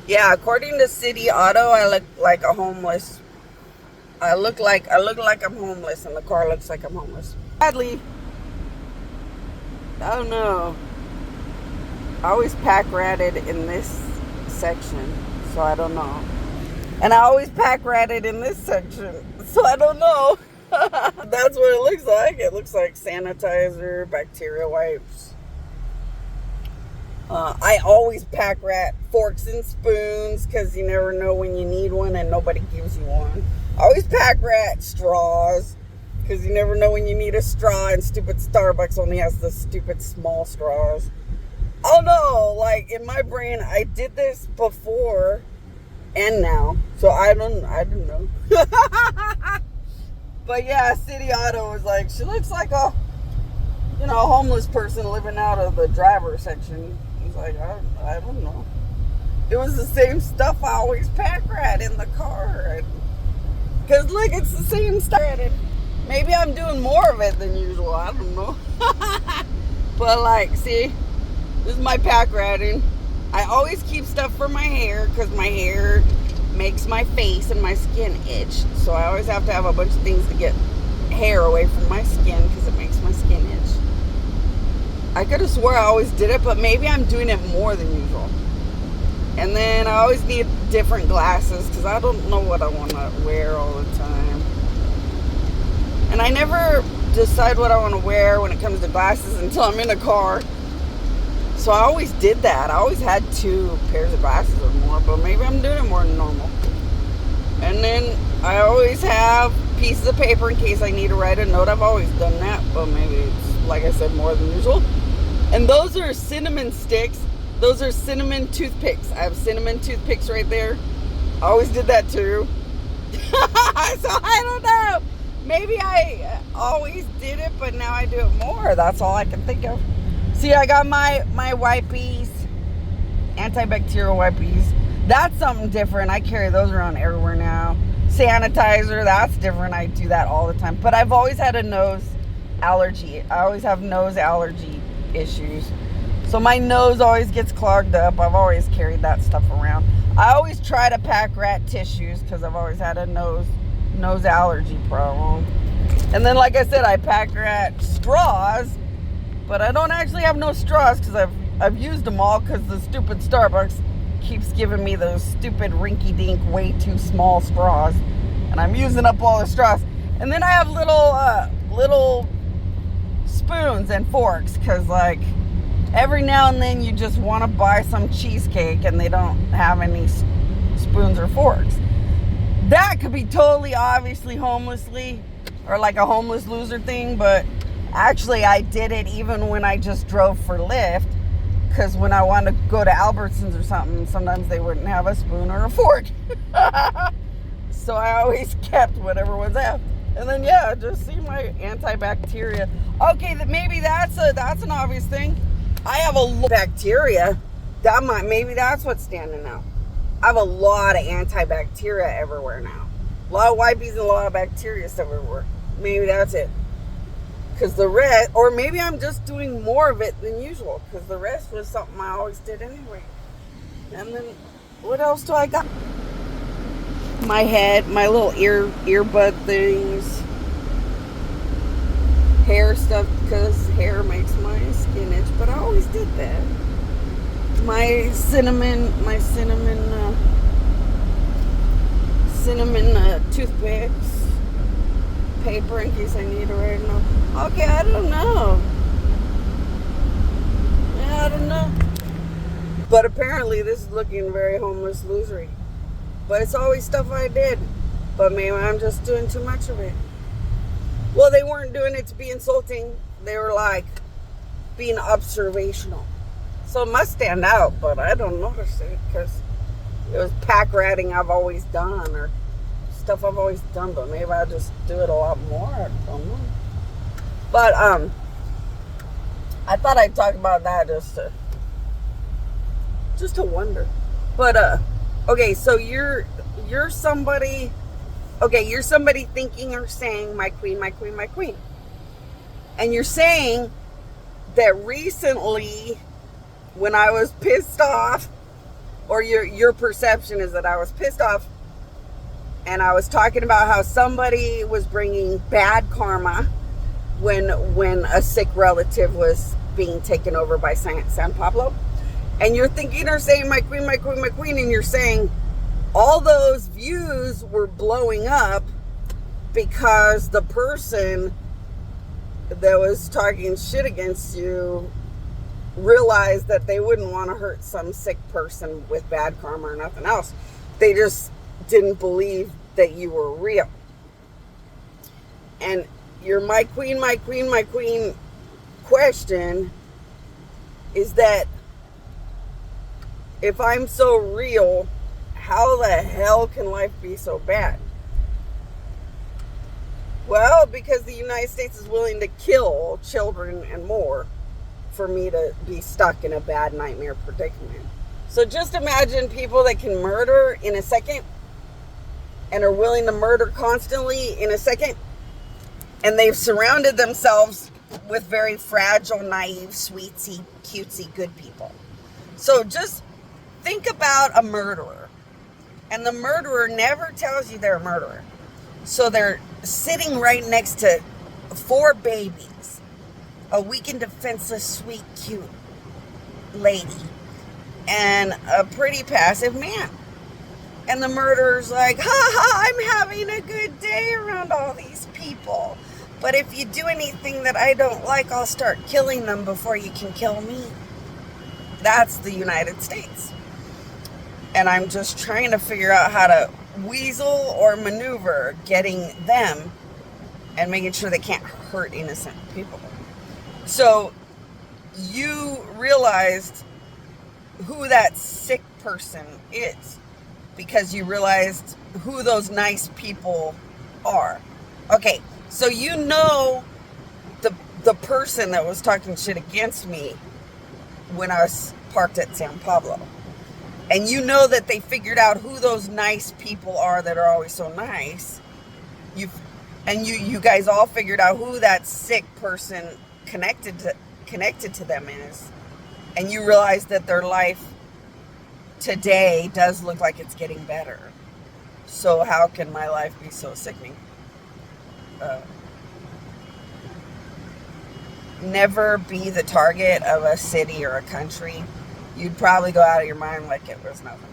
Yeah, according to City Auto, I look like a homeless. I look like I'm homeless, and the car looks like I'm homeless. Sadly, I don't know. I always pack ratted in this section, so I don't know. And I always pack ratted in this section, so I don't know. That's what it looks like. It looks like sanitizer, bacteria wipes. I always pack rat forks and spoons because you never know when you need one and nobody gives you one. I always pack rat straws because you never know when you need a straw, and stupid Starbucks only has the stupid small straws. Oh no, like in my brain, I did this before and now, so I don't know. But yeah, City Auto was like, she looks like a homeless person living out of the driver's section. He's like, I don't know. It was the same stuff I always pack rat in the car. Because look, it's the same stuff. Maybe I'm doing more of it than usual. I don't know. But like, see, this is my pack ratting. I always keep stuff for my hair because my hair makes my face and my skin itch. So I always have to have a bunch of things to get hair away from my skin because it makes my skin itch. I could have swore I always did it, but maybe I'm doing it more than usual. And then I always need different glasses because I don't know what I want to wear all the time. And I never decide what I want to wear when it comes to glasses until I'm in a car. So I always did that. I always had 2 pairs of glasses or more, but maybe I'm doing it more than normal. And then I always have pieces of paper in case I need to write a note. I've always done that, but maybe it's, like I said, more than usual. And those are cinnamon sticks. Those are cinnamon toothpicks. I have cinnamon toothpicks right there. I always did that too. So I don't know. Maybe I always did it, but now I do it more. That's all I can think of. See, I got my wipies, antibacterial wipies. That's something different. I carry those around everywhere now. Sanitizer, that's different. I do that all the time. But I've always had a nose allergy. I always have nose allergy issues. So my nose always gets clogged up. I've always carried that stuff around. I always try to pack rat tissues because I've always had a nose allergy problem. And then, like I said, I pack rat straws. But I don't actually have no straws because I've used them all because the stupid Starbucks keeps giving me those stupid rinky-dink, way too small straws. And I'm using up all the straws. And then I have little spoons and forks because, like, every now and then you just want to buy some cheesecake and they don't have any spoons or forks. That could be totally, obviously, homelessly or like a homeless loser thing, but actually, I did it even when I just drove for Lyft, because when I wanted to go to Albertsons or something, sometimes they wouldn't have a spoon or a fork. So I always kept whatever was there. And then, yeah, just see my antibacteria. Okay, maybe that's an obvious thing. I have a lot of bacteria. Maybe that's what's standing out. I have a lot of antibacteria everywhere now. A lot of wipies and a lot of bacteria stuff everywhere. Maybe that's it. Because the rest, or maybe I'm just doing more of it than usual. Because the rest was something I always did anyway. And then, what else do I got? My head, my little earbud things. Hair stuff, because hair makes my skin itch. But I always did that. My cinnamon toothpicks. Paper in case I need to write a note. Okay, I don't know. Yeah, I don't know. But apparently this is looking very homeless losery. But it's always stuff I did. But maybe I'm just doing too much of it. Well, they weren't doing it to be insulting. They were like being observational. So it must stand out, but I don't notice it because it was pack ratting I've always done or stuff I've always done, but maybe I just do it a lot more. I don't know. But I thought I'd talk about that just to wonder. But okay, so you're somebody. Okay, you're somebody thinking or saying my queen, my queen, my queen, and you're saying that recently, when I was pissed off or your perception is that I was pissed off and I was talking about how somebody was bringing bad karma when a sick relative was being taken over by San Pablo. And you're thinking or saying, my queen, my queen, my queen, and you're saying all those views were blowing up because the person that was talking shit against you realized that they wouldn't want to hurt some sick person with bad karma or nothing else. They just didn't believe that you were real. And your my queen, my queen, my queen question is that if I'm so real, how the hell can life be so bad? Well, because the United States is willing to kill children and more for me to be stuck in a bad nightmare predicament. So just imagine people that can murder in a second and are willing to murder constantly in a second, and they've surrounded themselves with very fragile, naive, sweetsy, cutesy, good people. So just think about a murderer, and the murderer never tells you they're a murderer. So they're sitting right next to 4 babies, a weak and defenseless, sweet, cute lady, and a pretty passive man. And the murderer's like, ha ha, I'm having a good day around all these people. But if you do anything that I don't like, I'll start killing them before you can kill me. That's the United States. And I'm just trying to figure out how to weasel or maneuver getting them and making sure they can't hurt innocent people. So you realized who that sick person is because you realized who those nice people are. Okay, so you know the person that was talking shit against me when I was parked at San Pablo. And you know that they figured out who those nice people are that are always so nice. You guys all figured out who that sick person connected to them is. And you realize that their life today does look like it's getting better. So how can my life be so sickening? Never be the target of a city or a country. You'd probably go out of your mind like it was nothing.